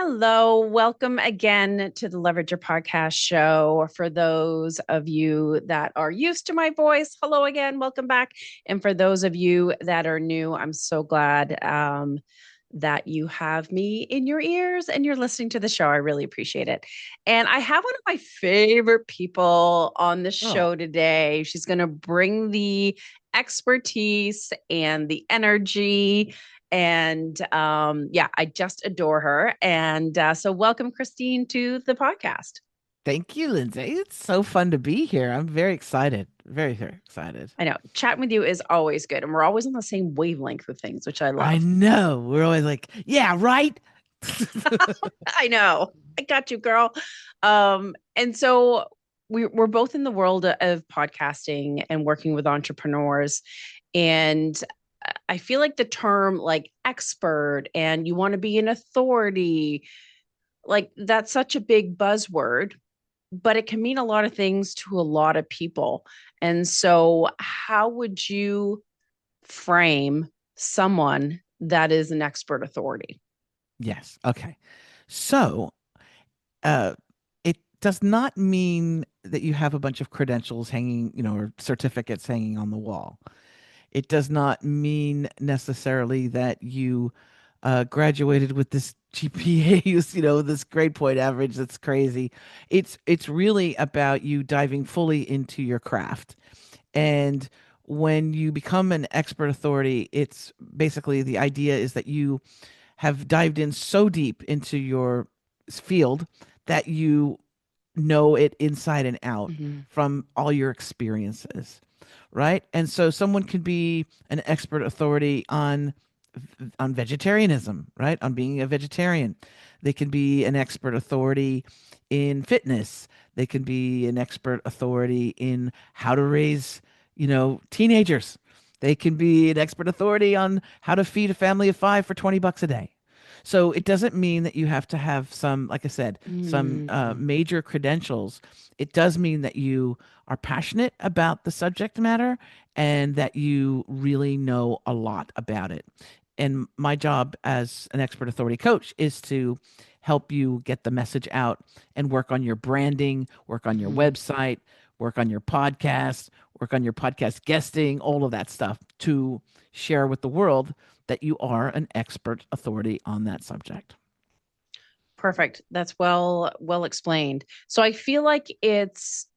Hello, welcome again to the Leverage Your Podcast show. For those of you that are used to my voice, hello again, welcome back. And for those of you that are new, I'm so glad that you have me in your ears and you're listening to the show. I really appreciate it. And I have one of my favorite people on the Oh, show today. She's going to bring the expertise and the energy and yeah, I just adore her. And so, welcome, Christine, to the podcast. thank you, Lindsay. It's so fun to be here. I'm very excited. Very, very excited. I know chatting with you is always good, and we're always on the same wavelength with things, which I I love. know. We're always like, yeah, right. I know. I got you, girl. And so we're both in the world of podcasting and working with entrepreneurs. And I feel like the term like expert and you want to be an authority, like that's such a big buzzword, but it can mean a lot of things to a lot of people. And so, how would you frame someone that is an expert authority? Yes. Okay. So, uh, it does not mean that you have a bunch of credentials hanging, or certificates hanging on the wall. It does not mean necessarily that you graduated with this GPA, this grade point average that's crazy. It's really about you diving fully into your craft. And when you become an expert authority, it's basically the idea is that you have dived in so deep into your field that you know it inside and out Mhm. from all your experiences, right? And so someone can be an expert authority on vegetarianism, right? On being a vegetarian. They can be an expert authority in fitness. They can be an expert authority in how to raise, teenagers. They can be an expert authority on how to feed a family of five for 20 bucks a day. So it doesn't mean that you have to have some, like I said, some Mm. major credentials. It does mean that you are passionate about the subject matter and that you really know a lot about it. And my job as an expert authority coach is to help you get the message out and work on your branding, work on your Mhm. website, work on your podcast, work on your podcast guesting, all of that stuff to share with the world that you are an expert authority on that subject. Perfect. That's well explained. So I feel like it's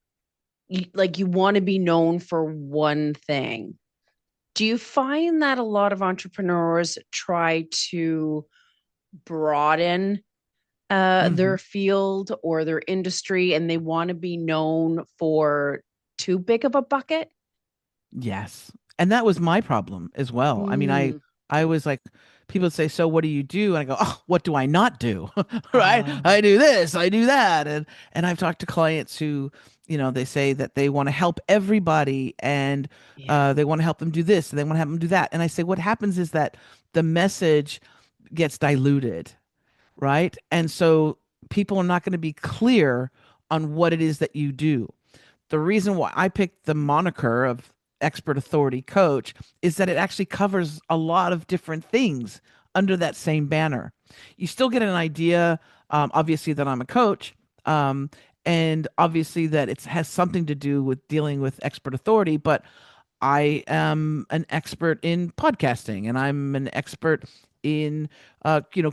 like you want to be known for one thing. Do you find that a lot of entrepreneurs try to broaden their Hmm. field or their industry and they want to be known for too big of a bucket? Yes. And that was my problem as well. I mean, I Mm. I was like, people would say, "So what do you do?" And I go, "Oh, what do I not do?" Right? Oh, I do this, I do that. And I've talked to clients who, they say that they want to help everybody and yeah. they want to help them do this and they want to help them do that. And I say, what happens is that the message gets diluted, right? And so people are not going to be clear on what it is that you do. The reason why I picked the moniker of expert authority coach is that it actually covers a lot of different things under that same banner. You still get an idea, obviously, that I'm a coach, um, and obviously that it has something to do with dealing with expert authority, but I am an expert in podcasting and I'm an expert in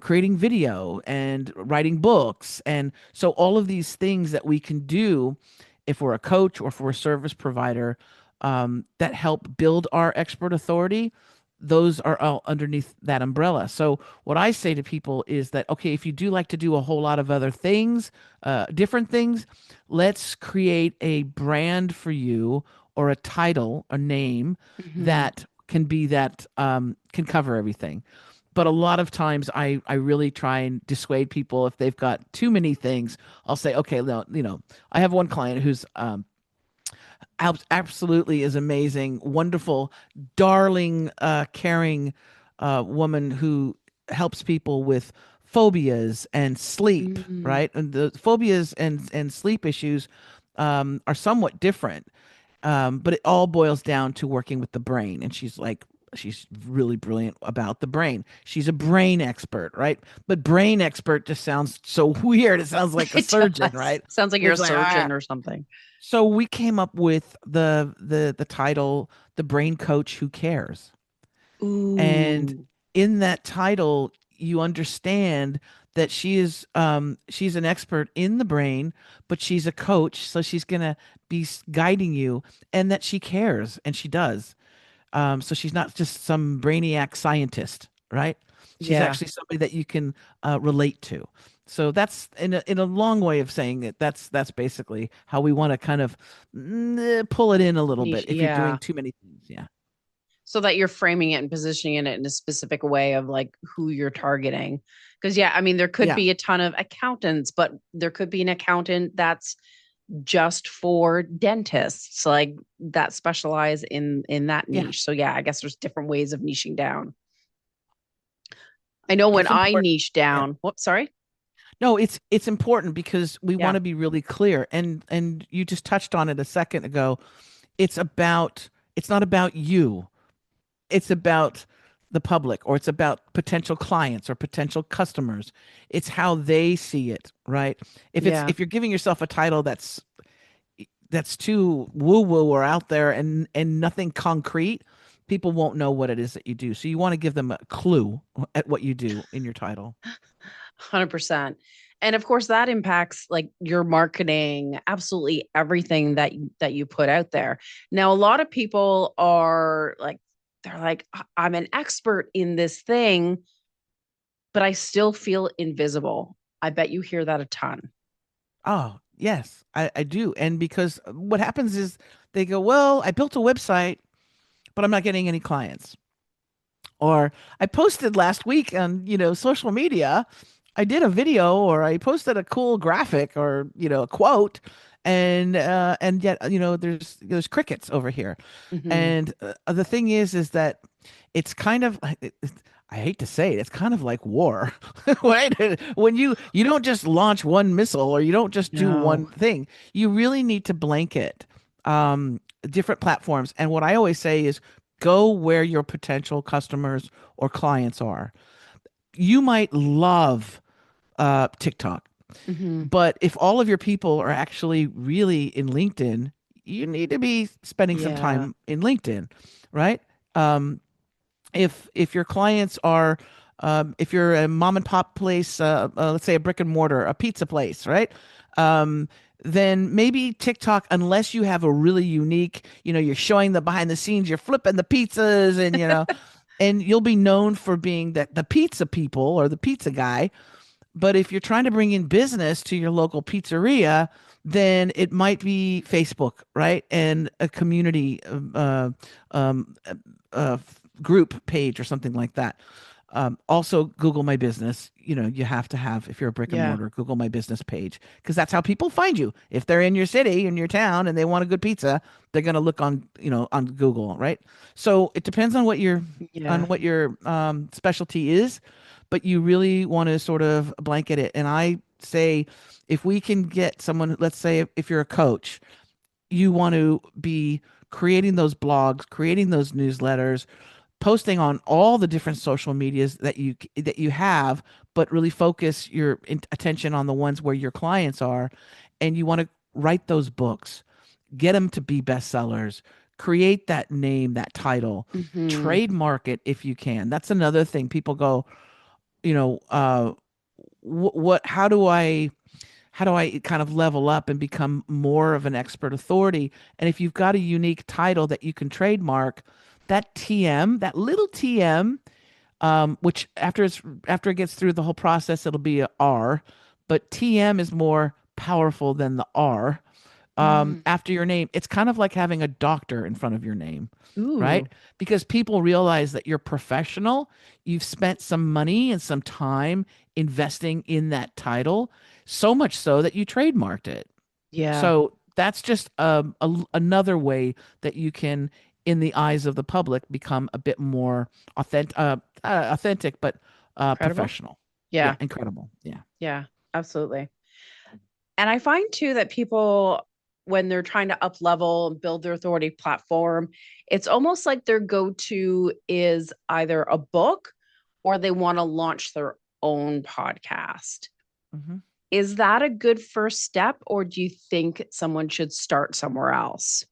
creating video and writing books. And so all of these things that we can do if we're a coach or if we're a service provider that help build our expert authority, those are all underneath that umbrella. So what I say to people is that, okay, if you do like to do a whole lot of other things, different things, let's create a brand for you or a title, a name Mhm. that can be that can cover everything. But a lot of times I really try and dissuade people if they've got too many things. I'll say, okay, no, I have one client who's absolutely is amazing, wonderful, darling, caring woman who helps people with phobias and sleep, Mm. right? And the phobias and sleep issues are somewhat different, but it all boils down to working with the brain. And she's like she's really brilliant about the brain. She's a brain expert, right? But brain expert just sounds so weird. It sounds like a It surgeon, does. right? Sounds like you're a It's like surgeon or something. so we came up with the title, The Brain Coach Who Cares. And Ooh, in that title, you understand that she's an expert in the brain, but she's a coach, so she's gonna be guiding you, and that she cares, and she does. So she's not just some brainiac scientist, right? She's yeah. actually somebody that you can relate to. So that's in a long way of saying it. That's basically how we want to kind of pull it in a little bit. Niche, If you're doing yeah. too many things, yeah, So that you're framing it and positioning it in a specific way of like who you're targeting. Because yeah, I mean, there could yeah, be a ton of accountants, but there could be an accountant that's just for dentists, like that specialize in that yeah. niche. So yeah, I guess there's different ways of niching down. I know when It's I important. niche Yeah. down, whoops, sorry. No, it's important because we want Yeah. to be really clear. And you just touched on it a second ago. It's about it's not about you. It's about the public, or it's about potential clients or potential customers. It's how they see it, right? Yeah. If you're giving yourself a title that's too woo woo or out there and nothing concrete, people won't know what it is that you do. So you want to give them a clue at what you do in your title. 100%. And of course that impacts like your marketing, absolutely everything that you put out there. Now a lot of people are like they're like I'm an expert in this thing, but I still feel invisible. I bet you hear that a ton. Oh, yes, I do. And because what happens is they go, well, I built a website, but I'm not getting any clients. Or I posted last week on, social media. I did a video or I posted a cool graphic or, a quote, and yet, there's crickets over here. Mhm. And the thing is that it's kind of I hate to say it, it's kind of like war, right? When you don't just launch one missile or you don't just do No. one thing, you really need to blanket different platforms. And what I always say is go where your potential customers or clients are. You might love TikTok, Mhm. but if all of your people are actually really in LinkedIn, you need to be spending some Yeah. time in LinkedIn, right? Um, if your clients are if you're a mom and pop place, let's say a brick and mortar, a pizza place, right? Um, then maybe TikTok, unless you have a really unique, you're showing the behind the scenes, you're flipping the pizzas, and and you'll be known for being the pizza people or the pizza guy. But if you're trying to bring in business to your local pizzeria, then it might be Facebook, right? And a community um, uh, group page or something like that. Also, Google My Business. You have to have, if you're a brick and Yeah. mortar, Google My Business page, because that's how people find you. If they're in your city, in your town, and they want a good pizza, they're going to look on Google, right? So it depends on Yeah. what your specialty is, but you really want to sort of blanket it. And I say, if we can get someone, let's say if you're a coach, you want to be creating those blogs, creating those newsletters, posting on all the different social medias that you have, but really focus your attention on the ones where your clients are, and you want to write those books, get them to be bestsellers, create that name, that title, Mhm. trademark it if you can. That's another thing. People go, you know, what? How do I kind of level up and become more of an expert authority? And if you've got a unique title that you can trademark, that TM, that little TM, which after it gets through the whole process, it'll be a R, but TM is more powerful than the R. Mm. After your name, it's kind of like having a doctor in front of your name, right? Ooh. Because people realize that you're professional. You've spent some money and some time investing in that title, so much so that you trademarked it. Yeah. So that's just another way that you can, in the eyes of the public, become a bit more authentic, but Credible. professional. Yeah, Yeah. incredible. Yeah. Yeah. Absolutely. And I find too that people when they're trying to up level and build their authority platform, it's almost like their go-to is either a book or they want to launch their own podcast. Mhm. Is that a good first step, or do you think someone should start somewhere else?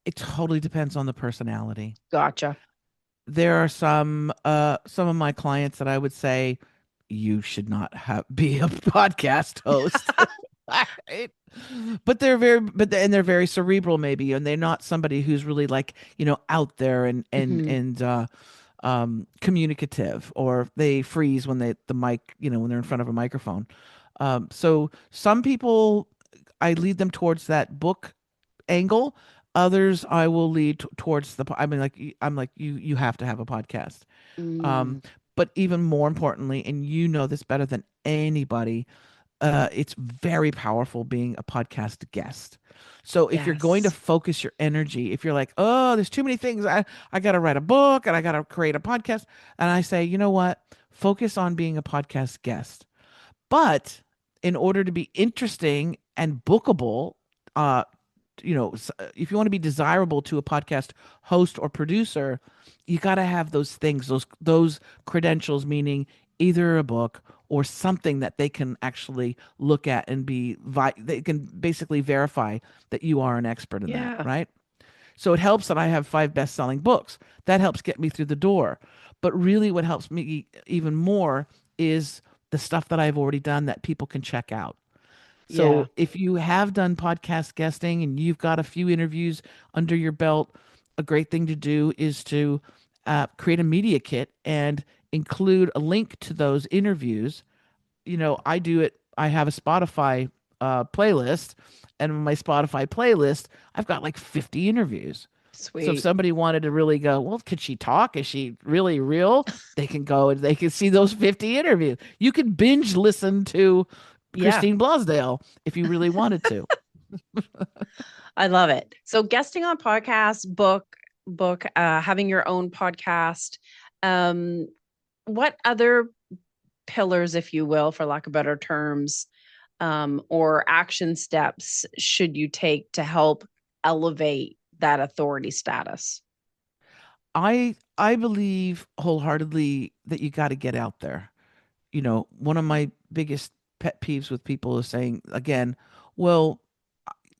It totally depends on the personality. Gotcha. There are some of my clients that I would say you should not have be a podcast host. Right? But they're very cerebral maybe, and they're not somebody who's really like, out there Mhm. and communicative, or they freeze when the mic, when they're in front of a microphone. So some people I lead them towards that book angle. Others I will lead towards I mean, I'm like, you have to have a podcast. Um, Mm, but even more importantly, and you know this better than anybody, it's very powerful being a podcast guest. So if you're going to yes. focus your energy, if you're like, oh, there's too many things, I got to write a book and I got to create a podcast, and I say, you know what, focus on being a podcast guest. But in order to be interesting and bookable, uh, if you want to be desirable to a podcast host or producer, you got to have those things, those credentials, meaning either a book or something that they can actually look at and they can basically verify that you are an expert in that, Yeah. right? So it helps that I have 5 best-selling books. That helps get me through the door. But really, what helps me even more is the stuff that I've already done that people can check out. Yeah. So if you have done podcast guesting and you've got a few interviews under your belt, a great thing to do is to create a media kit and include a link to those interviews. I do it. I have a Spotify playlist, and in my Spotify playlist, I've got like 50 interviews. So if Sweet. somebody wanted to really go, well, could she talk? Is she really real? They can go and they can see those 50 interviews. You can binge listen to Yeah. Christine Blosdale if you really wanted to. I love it. So guesting on podcasts, having your own podcast. Um, what other pillars, if you will, for lack of better terms, or action steps should you take to help elevate that authority status? I believe wholeheartedly that you got to get out there. One of my biggest pet peeves with people is saying again, well,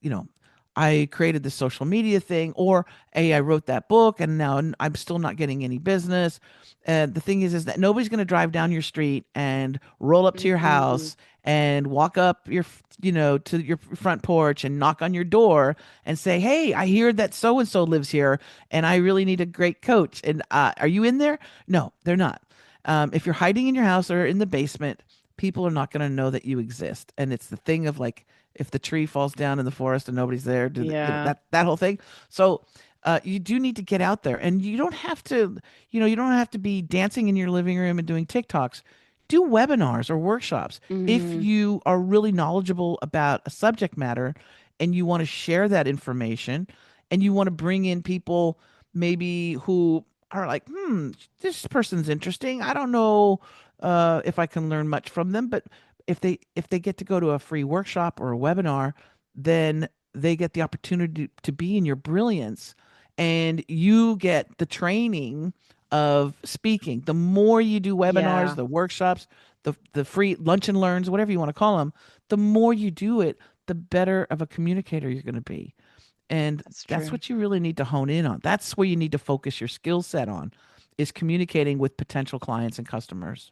you know, I created this social media thing, or hey, I wrote that book and now I'm still not getting any business. And the thing is that nobody's going to drive down your street and roll up to your Mm, house and walk up to your front porch and knock on your door and say, hey, I hear that so and so lives here and I really need a great coach. And are you in there? No, they're not. If you're hiding in your house or in the basement, people are not going to know that you exist. And it's the thing of like, if the tree falls down in the forest and nobody's there, yeah. that whole thing. So you do need to get out there, and you don't have to be dancing in your living room and doing TikToks. Do webinars or workshops. If Mm, you are really knowledgeable about a subject matter and you want to share that information, and you want to bring in people maybe who are like, this person's interesting. I don't know if I can learn much from them, but if they get to go to a free workshop or a webinar, then they get the opportunity to be in your brilliance, and you get the training of speaking. The more you do webinars, yeah, the workshops, the free lunch and learns, whatever you want to call them, the more you do it, the better of a communicator you're going to be. And that's that's true. what you really need to hone in on. That's where you need to focus your skill set on, is communicating with potential clients and customers.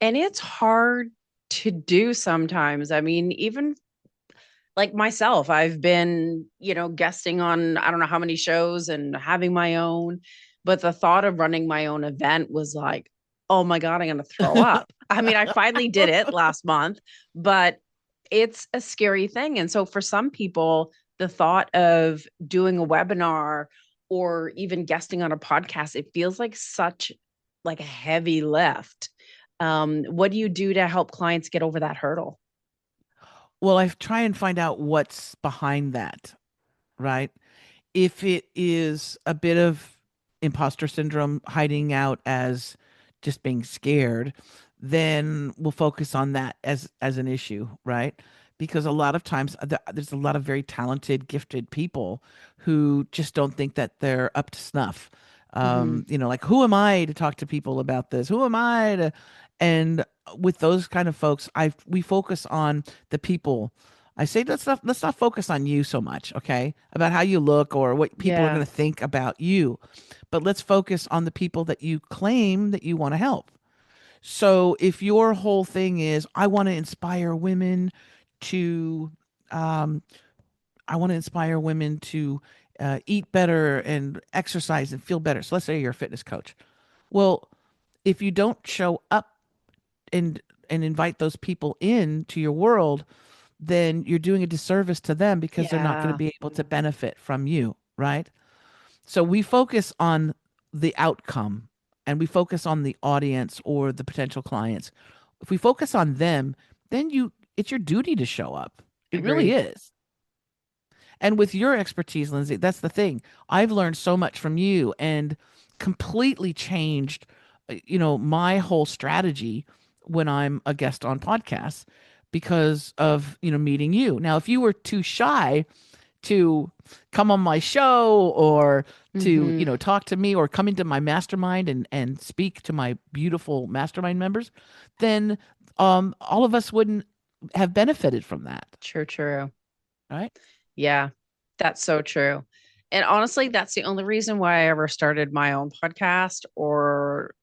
And it's hard to do sometimes. I mean, even like myself, I've been, guesting on I don't know how many shows and having my own, but the thought of running my own event was like, oh my God, I'm going to throw up. I mean, I finally did it last month, but it's a scary thing. And so for some people, the thought of doing a webinar or even guesting on a podcast, it feels like such like a heavy lift. What do you do to help clients get over that hurdle? Well, I try and find out what's behind that, right? If it is a bit of imposter syndrome hiding out as just being scared, then we'll focus on that as an issue, right? because a lot of times there's a lot of very talented, gifted people who just don't think that they're up to snuff. Hmm. Like, who am I to talk to people about this? Who am I to? And with those kind of folks, we focus on the people. I say let's not focus on you so much, okay? About how you look or what people are Yeah. going to think about you, but let's focus on the people that you claim that you want to help. So if your whole thing is, to, um, I want to inspire women to eat better and exercise and feel better. So let's say you're a fitness coach. Well, if you don't show up and invite those people in to your world, then you're doing a disservice to them because they're not going to Yeah. be able to benefit from you, right? So we focus on the outcome and we focus on the audience or the potential clients. If we focus on them, then it's your duty to show up. It really Agreed. is. And with your expertise, Lindsay, that's the thing. I've learned so much from you and completely changed, my whole strategy when I'm a guest on podcasts because of, meeting you. Now, if you were too shy to come on my show or to, Hmm. talk to me or come into my mastermind and speak to my beautiful mastermind members, then all of us wouldn't have benefited from that. True, true. Right? Yeah, that's so true. And honestly, that's the only reason why I ever started my own podcast or,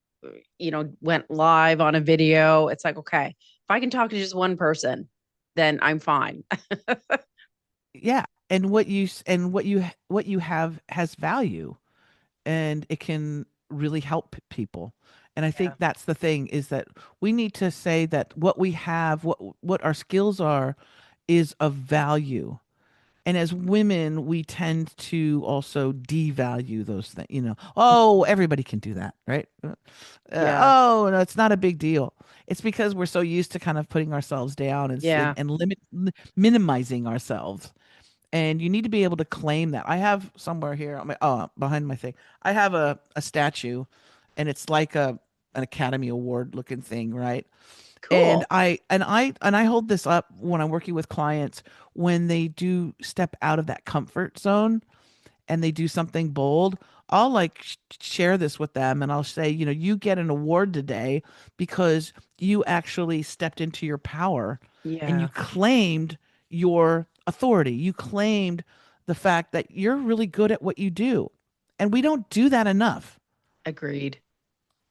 went live on a video. It's like, okay, if I can talk to just one person, then I'm fine. Yeah. And what you have has value and it can really help people. And I think Yeah. that's the thing is that we need to say that what we have, what our skills are, is of value. And as women, we tend to also devalue those things. Oh, Mhm. everybody can do that, right? Yeah. Oh, no, it's not a big deal. It's because we're so used to kind of putting ourselves down Yeah. and minimizing ourselves. And you need to be able to claim that. I have somewhere here on behind my thing. I have a statue, and it's like an Academy Award looking thing, right? And Cool. I hold this up when I'm working with clients when they do step out of that comfort zone and they do something bold. I'll like share this with them and I'll say, you get an award today because you actually stepped into your power and you Yeah. claimed your authority. You claimed the fact that you're really good at what you do. And we don't do that enough. Agreed.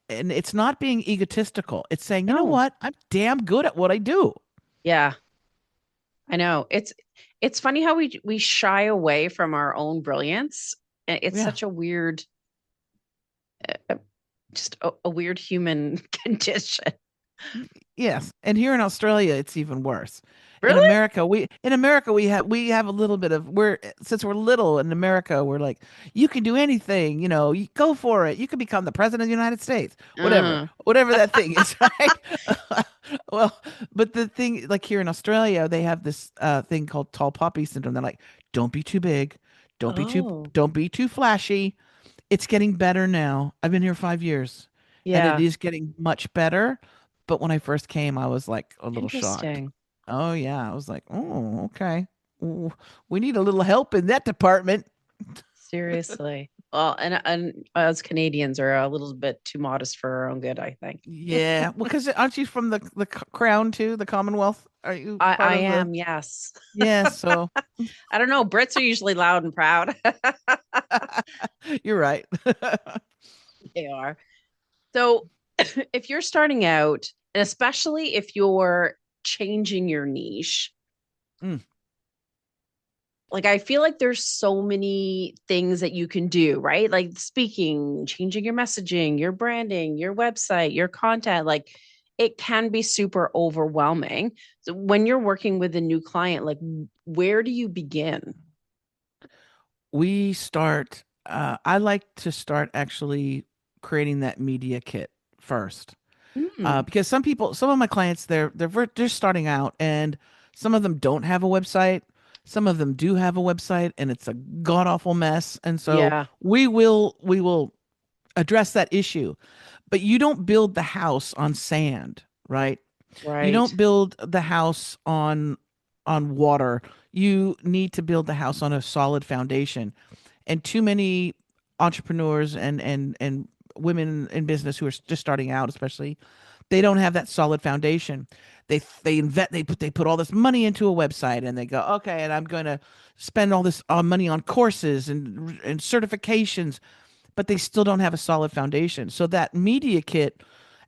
And it's not being egotistical. It's saying, you know No. what? I'm damn good at what I do. Yeah. I know. It's funny how we shy away from our own brilliance. And it's Yeah. such a weird just a weird human condition. Yes, and here in Australia, it's even worse. Really? In America we have a little bit of we're since we're little in America, we're like, you can do anything, you go for it. You can become the president of the United States, Uh, whatever that thing is, right? Well, but the thing, like here in Australia, they have this thing called tall poppy syndrome. They're like, don't be too big, oh, don't be too flashy. It's getting better now. I've been here 5 years and it yeah. is getting much better. But when I first came, I was like a little shocked. Interesting. Oh, yeah. I was like, oh, okay. Ooh, we need a little help in that department. Seriously. Well, and us Canadians are a little bit too modest for our own good, I think. Yeah. Well, because aren't you from the crown too, the Commonwealth? Are you part I of the? am, yes. Yeah. So I don't know. Brits are usually loud and proud. you're right. They are. So if you're starting out, and especially if you're changing your niche, Mm. like I feel like there's so many things that you can do, right? Like speaking, changing your messaging, your branding, your website, your content, like it can be super overwhelming. So when you're working with a new client, like where do you begin? We start. I like to start actually creating that media kit first. Hmm. Because some of my clients, they're just starting out, and some of them don't have a website. Some of them do have a website, and it's a god awful mess. And so Yeah, we will address that issue. But you don't build the house on sand, right? You right. don't build the house on on water. You need to build the house on a solid foundation. And too many entrepreneurs and women in business who are just starting out, especially, they don't have that solid foundation. They put all this money into a website and they go, okay, and I'm going to spend all this money on courses and certifications, but they still don't have a solid foundation. So that media kit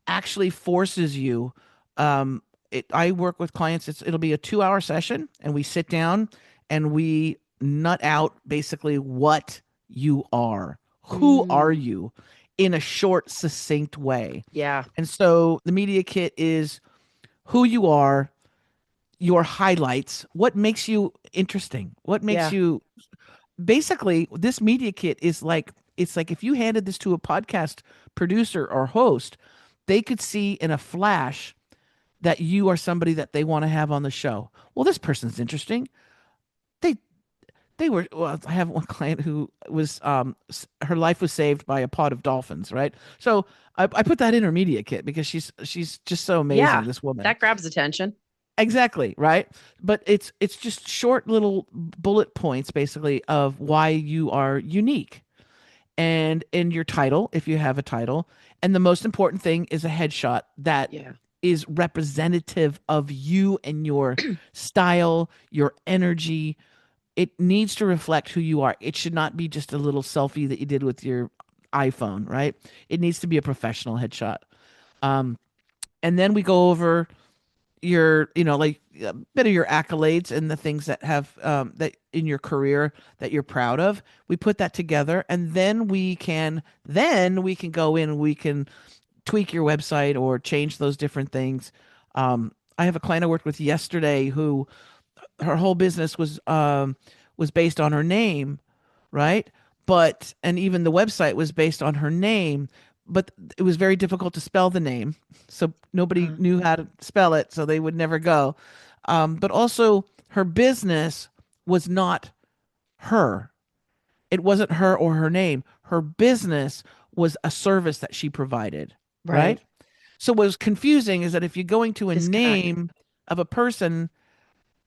actually forces you. I work with clients. It'll be a 2 hour session, and we sit down and we nut out basically what you are. Who are Mm, you in a short, succinct way? yeah. And so the media kit is who you are, your highlights, what makes you interesting, what makes Yeah. you basically this media kit is like it's like if you handed this to a podcast producer or host, they could see in a flash that you are somebody that they want to have on the show. Well, this person's interesting. They they were well, I have one client who was her life was saved by a pod of dolphins, right? So I put that in her media kit because she's just so Yeah. amazing, this woman. That grabs attention. Exactly, right? But it's just short little bullet points basically of why you are unique. And in your title, if you have a title, and the most important thing is a headshot that Yeah. is representative of you and your style, your energy. It needs to reflect who you are. It should not be just a little selfie that you did with your iPhone, right? It needs to be a professional headshot. Um, and then we go over your like a bit of your accolades and the things that have that in your career that you're proud of. We put that together, and then we can go in and we can tweak your website or change those different things. I have a client I worked with yesterday who her whole business was based on her name, right? But and even the website was based on her name, but it was very difficult to spell the name, so nobody Uh, knew how to spell it, so they would never go. But also, her business was not her. It wasn't her or her name. Her business was a service that she provided, right. right? So what was confusing is that if you're going to a Disconnect. name of a person,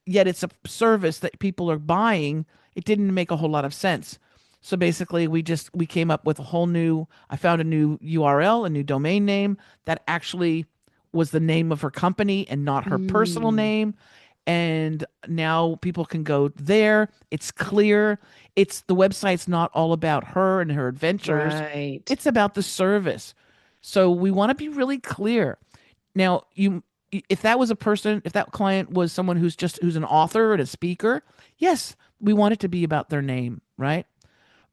yet it's a service that people are buying, it didn't make a whole lot of sense. So basically we came up with a whole new I found a new URL, a new domain name that actually was the name of her company and not her personal Mm, name. And now people can go there. It's clear. It's the website's not all about her and her adventures. right. It's about the service. So we want to be really clear. Now, if that was a person, if that client was someone who's an author and a speaker, yes, we want it to be about their name, right?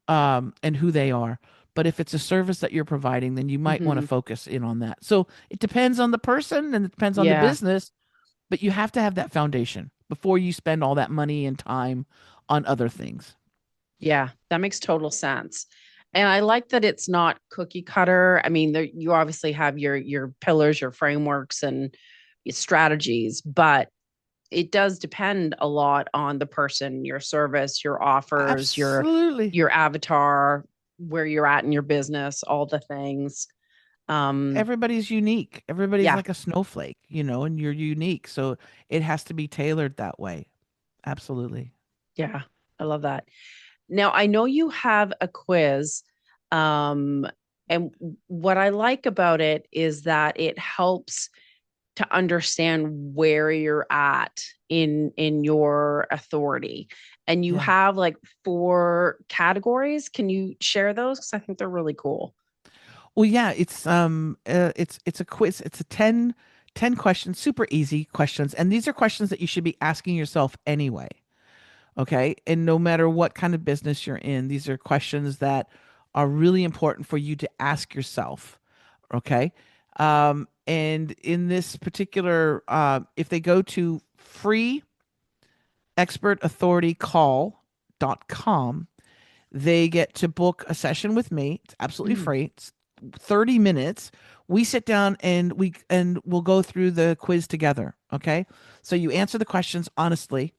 And who they are. But if it's a service that you're providing, then you might want to Hmm. focus in on that. So it depends on the person and it depends on the Yeah. business, but you have to have that foundation before you spend all that money and time on other things. Yeah. That makes total sense. And I like that it's not cookie cutter. I mean, there, you obviously have your pillars, your frameworks, and your strategies, but it does depend a lot on the person, your service, your offers, Absolutely. your avatar, where you're at in your business, all the things. Um, Everybody's unique. Everybody's yeah, like a snowflake, and you're unique. So it has to be tailored that way. Absolutely. yeah, I love that. Now I know you have a quiz, um, and what I like about it is that it helps to understand where you're at in your authority. And you Yeah. have like 4 categories. Can you share those? Because I think they're really cool. Well, yeah, it's a quiz. It's a ten questions, super easy questions. And these are questions that you should be asking yourself anyway. Okay? And no matter what kind of business you're in, these are questions that are really important for you to ask yourself. Okay? And in this particular if they go to freeexpertauthoritycall.com, they get to book a session with me. It's absolutely Mm, free. It's 30 minutes. We sit down and we'll go through the quiz together, okay? So you answer the questions honestly,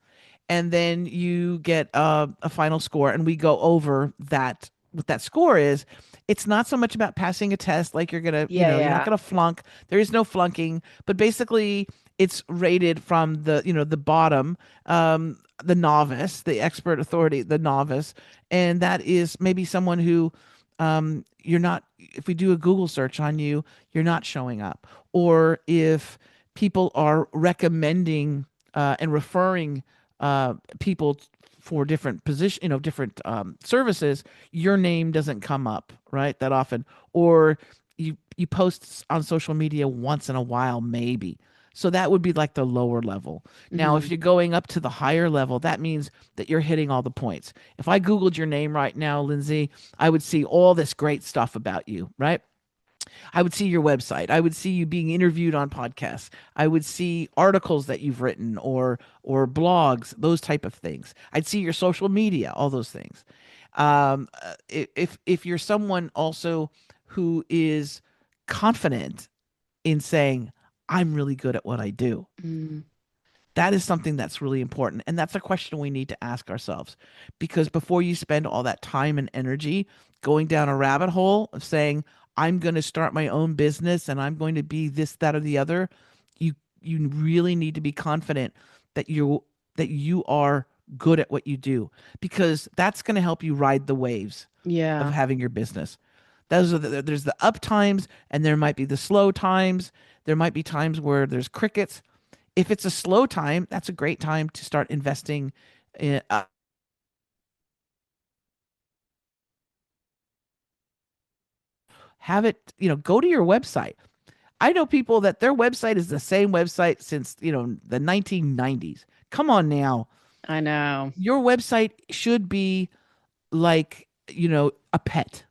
and then you get a final score, and we go over that. What that score is, it's not so much about passing a test like you're yeah, you're not yeah. gonna flunk. There is no flunking, but basically It's rated from the bottom, the novice, the expert authority, the novice, and that is maybe someone who you're not. If we do a Google search on you, you're not showing up, or if people are recommending and referring people for different position, different services, your name doesn't come up right that often, or you post on social media once in a while, maybe. So that would be like the lower level. Now, if Hmm. you're going up to the higher level, that means that you're hitting all the points. If I Googled your name right now, Lindsay, I would see all this great stuff about you, right? I would see your website. I would see you being interviewed on podcasts. I would see articles that you've written or blogs, those type of things. I'd see your social media, all those things. If you're someone also who is confident in saying, I'm really good at what I do. Mm. That is something that's really important. And that's a question we need to ask ourselves. Because before you spend all that time and energy going down a rabbit hole of saying, I'm going to start my own business and I'm going to be this, that, or the other, you really need to be confident that you are good at what you do, because that's going to help you ride the waves of Yeah, having your business. There's the up times and there might be the slow times. There might be times where there's crickets. If it's a slow time, that's a great time to start investing in, have it, go to your website. I know people that their website is the same website since, the 1990s. Come on now. I know. Your website should be like, a pet.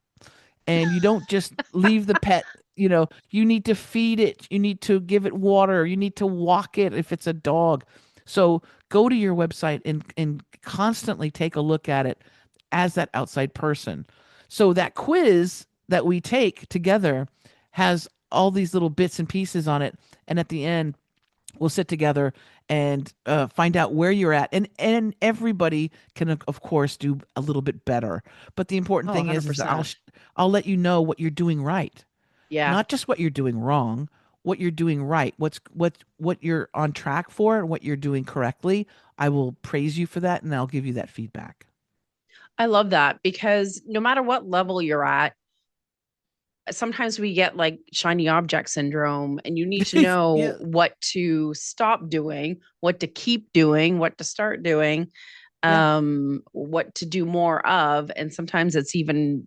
And you don't just leave the pet, you need to feed it, you need to give it water, you need to walk it if it's a dog. So go to your website and constantly take a look at it as that outside person. So that quiz that we take together has all these little bits and pieces on it, and at the end we'll sit together and find out where you're at, and everybody can of course do a little bit better, but the important Oh, thing is that 100%. I'll let you know what you're doing right, Yeah. not just what you're doing wrong, what you're doing right, what you're on track for and what you're doing correctly. I will praise you for that and I'll give you that feedback. I love that because no matter what level you're at, sometimes we get like shiny object syndrome, and you need to know Yeah, what to stop doing, what to keep doing, what to start doing, yeah, what to do more of. And sometimes it's even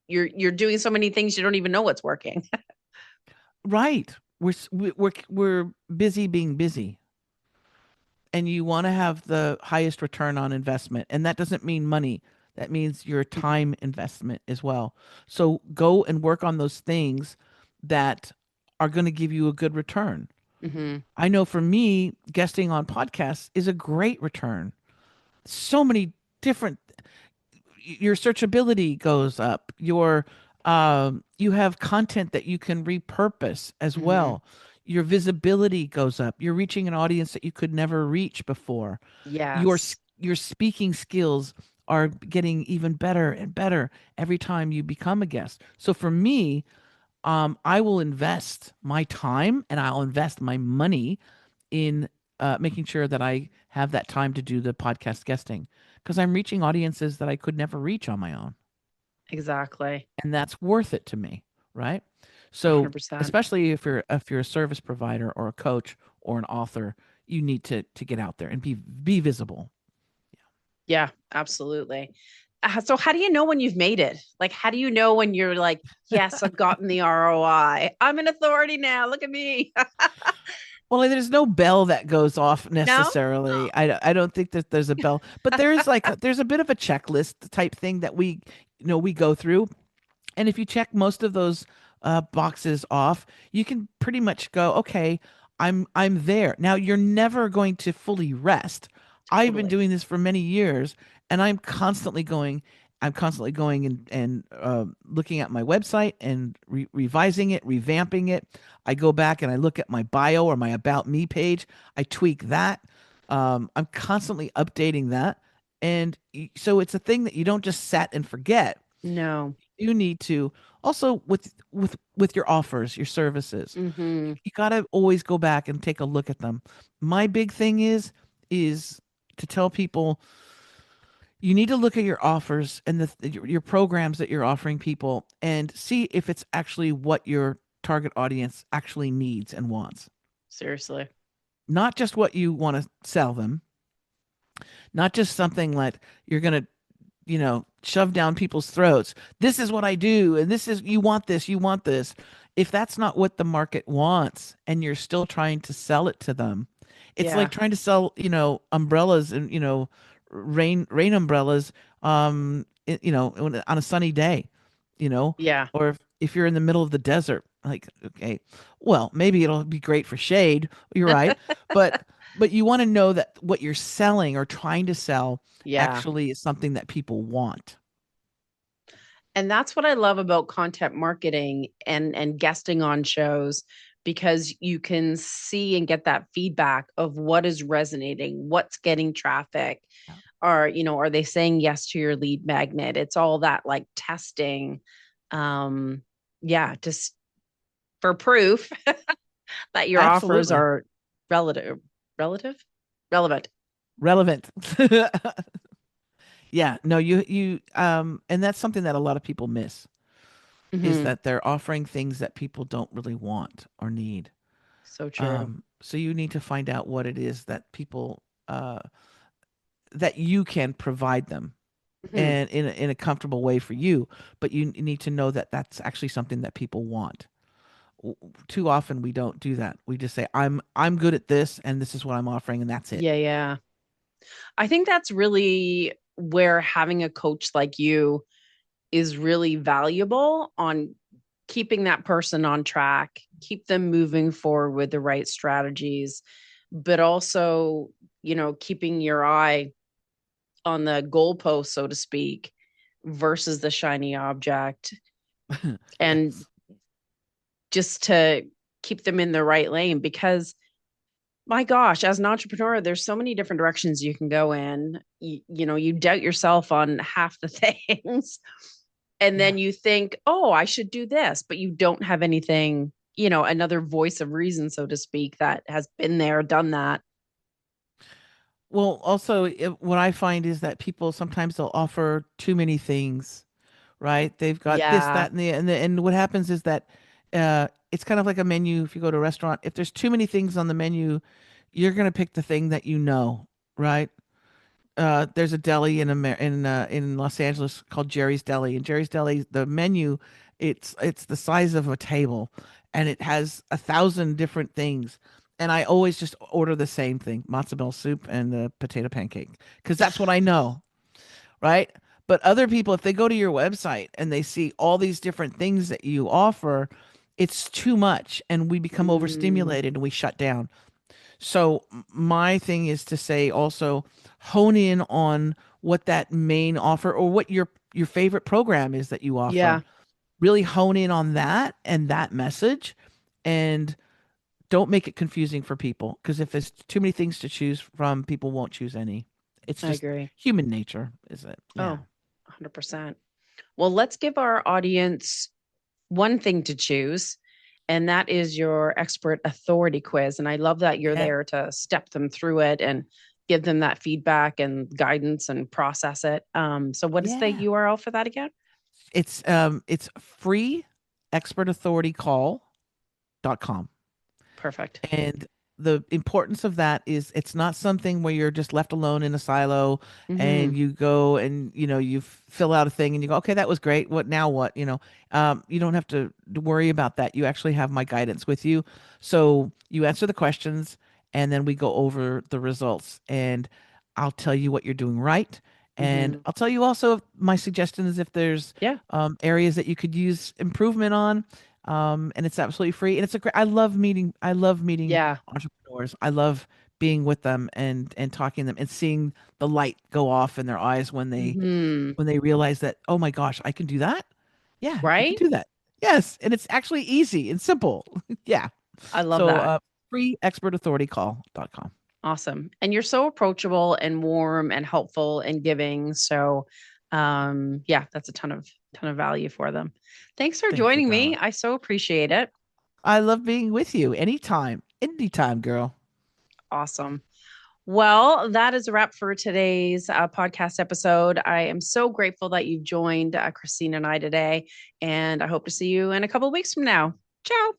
you're doing so many things you don't even know what's working. right. We're busy being busy, and you want to have the highest return on investment. And that doesn't mean money. That means your time investment as well. So go and work on those things that are going to give you a good return. Mm-hmm. I know for me, guesting on podcasts is a great return. So many different, your searchability goes up. You have content that you can repurpose as Mm-hmm. well. Your visibility goes up. You're reaching an audience that you could never reach before. Yes. Your speaking skills are getting even better and better every time you become a guest. So for me, I will invest my time and I'll invest my money in making sure that I have that time to do the podcast guesting, because I'm reaching audiences that I could never reach on my own. Exactly. And that's worth it to me, right? So 100%. especially if you're a service provider or a coach or an author, you need to get out there and be visible. Yeah, absolutely. So how do you know when you've made it? Like, how do you know when you're like, yes, I've gotten the ROI. I'm an authority now. Look at me. Well, there's no bell that goes off No? necessarily. I don't think that there's a bell, but there's a bit of a checklist type thing that we go through. And if you check most of those boxes off, you can pretty much go, okay, I'm there. Now you're never going to fully rest. I've been Totally. doing this for many years, and I'm constantly going. I'm constantly going and looking at my website and revising it, revamping it. I go back and I look at my bio or my about me page. I tweak that. I'm constantly updating that, and so it's a thing that you don't just set and forget. No. You need to Also with your offers, your services, Mm-hmm. you got to always go back and take a look at them. My big thing is to tell people you need to look at your offers and your programs that you're offering people and see if it's actually what your target audience actually needs and wants. Seriously. Not just what you want to sell them, not just something like you're going to, shove down people's throats. This is what I do. And this is, you want this, you want this. If that's not what the market wants and you're still trying to sell it to them, it's like Yeah. trying to sell, umbrellas and, rain umbrellas, on a sunny day, Yeah. or if you're in the middle of the desert, like, okay, well, maybe it'll be great for shade. You're right. But, but you want to know that what you're selling or trying to sell Yeah. actually is something that people want. And that's what I love about content marketing and guesting on shows, because you can see and get that feedback of what is resonating, what's getting traffic, Yeah. or are they saying yes to your lead magnet? It's all that like testing. Yeah, just for proof that your offers Absolutely. are relative relative relevant. Relevant. Yeah, no, and that's something that a lot of people miss is Hmm. that they're offering things that people don't really want or need. So true. So you need to find out what it is that people that you can provide them, Hmm. and in a comfortable way for you. But you need to know that that's actually something that people want. Too often we don't do that. We just say, I'm good at this, and this is what I'm offering, and that's it. Yeah, yeah. I think that's really where having a coach like you is really valuable on keeping that person on track, keep them moving forward with the right strategies, but also, keeping your eye on the goalpost, so to speak, versus the shiny object, and Yes. just to keep them in the right lane. Because my gosh, as an entrepreneur, there's so many different directions you can go in. You doubt yourself on half the things. And Yeah. then you think, oh, I should do this, but you don't have anything, another voice of reason, so to speak, that has been there, done that. Well, also, what I find is that people sometimes they'll offer too many things, right? They've got this, Yeah. that, and what happens is that it's kind of like a menu. If you go to a restaurant, if there's too many things on the menu, you're gonna pick the thing that you know, right? There's a deli in Los Angeles called Jerry's Deli, and Jerry's Deli, the menu, it's the size of a table, and it has 1,000 different things. And I always just order the same thing: matzo ball soup and the potato pancake, because that's what I know, right? But other people, if they go to your website and they see all these different things that you offer, it's too much, and we become Mm, overstimulated and we shut down. So my thing is to say also hone in on what that main offer or what your favorite program is that you offer. yeah, Really hone in on that and that message, and don't make it confusing for people, because if there's too many things to choose from, people won't choose any. It's I just agree. human nature, is it? Oh, Yeah. 100%. Well, let's give our audience one thing to choose, and that is your expert authority quiz. And I love that you're Yeah. there to step them through it and give them that feedback and guidance and process it. So what is the Yeah. URL for that again? It's free expertauthoritycall.com. Perfect. And the importance of that is it's not something where you're just left alone in a silo Hmm. and you go and you fill out a thing and you go, okay, that was great. What now? What? You don't have to worry about that. You actually have my guidance with you. So you answer the questions and then we go over the results, and I'll tell you what you're doing right. And Hmm. I'll tell you also my suggestions if there's Yeah. areas that you could use improvement on. And it's absolutely free, and it's a great. I love meeting Yeah. entrepreneurs. I love being with them and talking to them and seeing the light go off in their eyes Hmm. when they realize that, oh my gosh, I can do that. Yeah, I can Right? do that. Yes, and it's actually easy and simple. Yeah. I love So that. free expertauthoritycall.com. Awesome. And you're so approachable and warm and helpful and giving. So Yeah, that's a ton of value for them. Thanks for Thank you, joining me. darling. I so appreciate it. I love being with you anytime, anytime, girl. Awesome. Well, that is a wrap for today's podcast episode. I am so grateful that you've joined Christine and I today, and I hope to see you in a couple of weeks from now. Ciao.